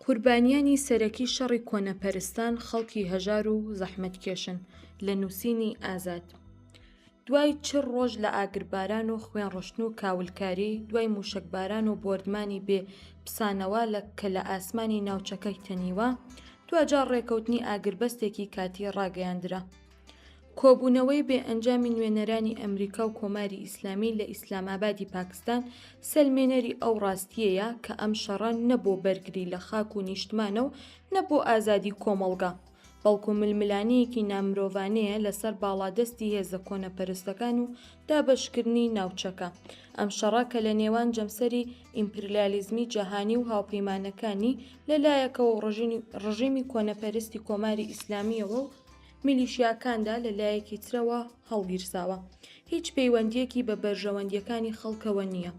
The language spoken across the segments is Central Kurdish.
قوربانیانی سەرەکی شەڕی کۆنەپەرستان خەڵکی هەژار و زەحمەتکێشن لە نووسینی ئازاد. دوای 40 ڕۆژ لە ئاگرباران و خوێنڕشتن و کاولکاری، دوای موشکباران و بۆردمانی بێ پسانەوە کە لە ئاسمانی ناوچەکەی تەنیوە، دوجار ڕێکەوتنی ئاگربەستێکی کاتی ڕاگەیاندرا. کۆبوونەوەی بێ ئەنجامی نوێنەرانی ئەمریکا و کۆماری ئیسلامی لە ئیسلامابادی پاکستان سەلمێنەری ئەو ڕاستیەیە کە ئەم شەڕە نەبۆ بەرگری لە خاک و نیشتمانە و نەبۆ ئازادی کۆمەڵگا، بەڵکو ململانەیەکی نامرۆڤانەیە لەسەر باڵادەستی هێزە کۆنەپەرستەکان و دابەشکردنی ناوچەکە. ئەم شەڕە کە لە نێوان جەمسەری ئیمپریالیزمی جەهانی و هاوپەیمانەکانی لەلایەکەوە ڕژیمی کۆنەپەرستی کۆماری ئیسلامیەوە و میلیشیاکاندا لە لایەکی ترەوە هەڵگیرساوە، هیچ پەیوەندیەکی بە بەرژەوەندیەکانی خەڵکەوە نییە.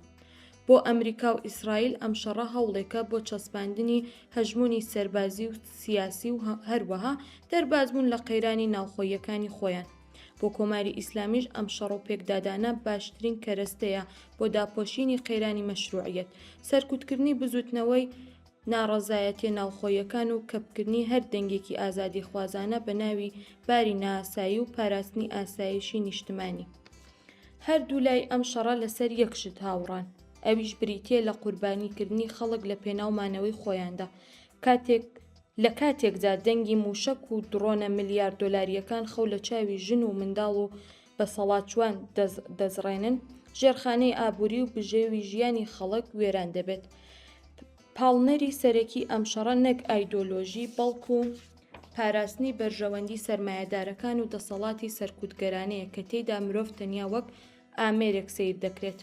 بۆ ئەمریکا و ئیسرائیل ئەم شەڕە هەوڵێکە بۆ چەسپاندنی هەژمونی سەربازی و سیاسی و هەروەها دەربازبوون لە قەیرانی ناوخۆییەکانی خۆیان. بۆ کۆماری ئیسلامیش ئەم شەڕ و پێکدادانە باشترین کەرەستەیە بۆ داپۆشینی قەیرانی مەشروعیەت، سەرکوتکردنی بزوتنەوەی ناڕەزایەتیە ناوخۆیەکان و کەپکردنی هەر دەنگێکی ئازادی خوازانە بە ناوی باری نائاسایی و پاراستنی ئاسایشی نیشتمانی. هەردوو لای ئەم شەڕە لەسەر یەکشت هاوڕان، ئەویش بریتیە لە قوربانیکردنی خەڵک لە پێناومانەوەی خۆیاندا. لە کاتێکدا دەنگی موشک و درۆنە ملیار دۆلاریەکان خەو لە چاوی ژن و منداڵ و بەسەڵاتچوان دەزڕێنن، ژێرخانەی ئابووری و بژێوی ژیانی خەڵک وێران دەبێت. پاڵنەری سەرەکی ئەم شەڕە نەک ئایدۆلۆژی بەڵکو پاراستنی بەرژەوەندی سەرمایەدارەکان و دەسەڵاتی سەرکوتگەرانەیە کە تێیدا مرۆڤ تەنیا وەک ئامێرێک سەیر دەکرێت.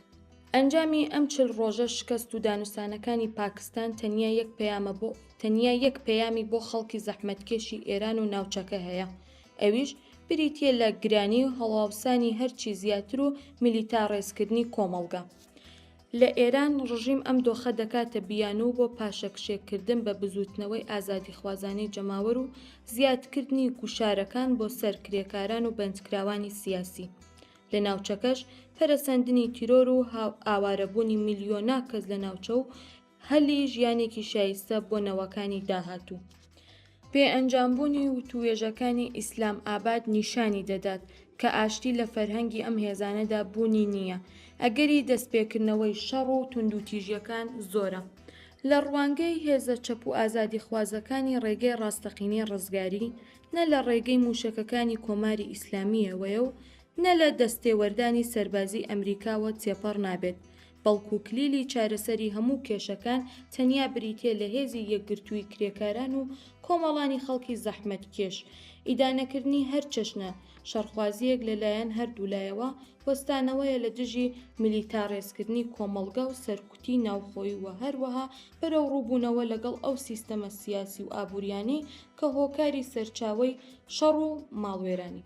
ئەنجامی ئەم 40 ڕۆژە شکست و دانووسانەکانی پاکستان تەنیا یەک پەیامی بۆ خەڵکی زەحمەتکێشی ئێران و ناوچەکە هەیە، ئەویش بریتیە لە گرانی و هەڵاوسانی هەرچی زیاتر و میلیتاڕێزکردنی کۆمەڵگا. لە ئێران ڕژیم ئەم دۆخە دەکاتە بیانوو بۆ پاشەکشێکردن بە بزوتنەوەی ئازادی خوازانەی جەماوەر و زیادکردنی گوشارەکان بۆ سەر کرێکاران و بەندکراوانی سیاسی. لە ناوچەکەش پەرەسەندنی تیرۆر و ئاوارەبوونی میلیۆنا کەس لە ناوچە و هەلی ژیانێکی شایستە بۆ نەوەکانی داهاتوو. بێئەنجامبوونی وتوێژەکانی ئیسلام ئاباد نیشانی دەدات کە ئاشتی لە فەرهەنگی ئەم هێزانەدا بوونی نییە، ئەگەری دەستپێکردنەوەی شەڕ و توندوتیژیەکان زۆرە. لە ڕوانگەی هێزە چەپ و ئازادی خوازەکانی ڕێگەی ڕاستەقینەی ڕزگاری، نە لە ڕێگەی موشەکەکانی کۆماری ئیسلامیەوەیە و نە لە دەستێوەردانی سەربازی ئەمریکاوە تێپەڕ نابێت، بەڵکو کلیلی چارەسەری هەموو کێشەکان تەنیا بریتیە لە هێزی یەکگرتووی کرێکاران و کۆمەڵانی خەڵکی زەحمەتکێش، ئیدانەکردنی هەر چەشنە شەڕخوازیەک لەلایەن هەردوو لایەوە، وەستانەوەیە لە دژی میلیتاڕێزکردنی کۆمەڵگا و سەرکوتی ناوخۆیی و هەروەها بەرەو ڕووبوونەوە لەگەڵ ئەو سیستەمە سیاسی و ئابووریانەی کە هۆکاری سەرچاوەی شەڕ و ماڵوێرانی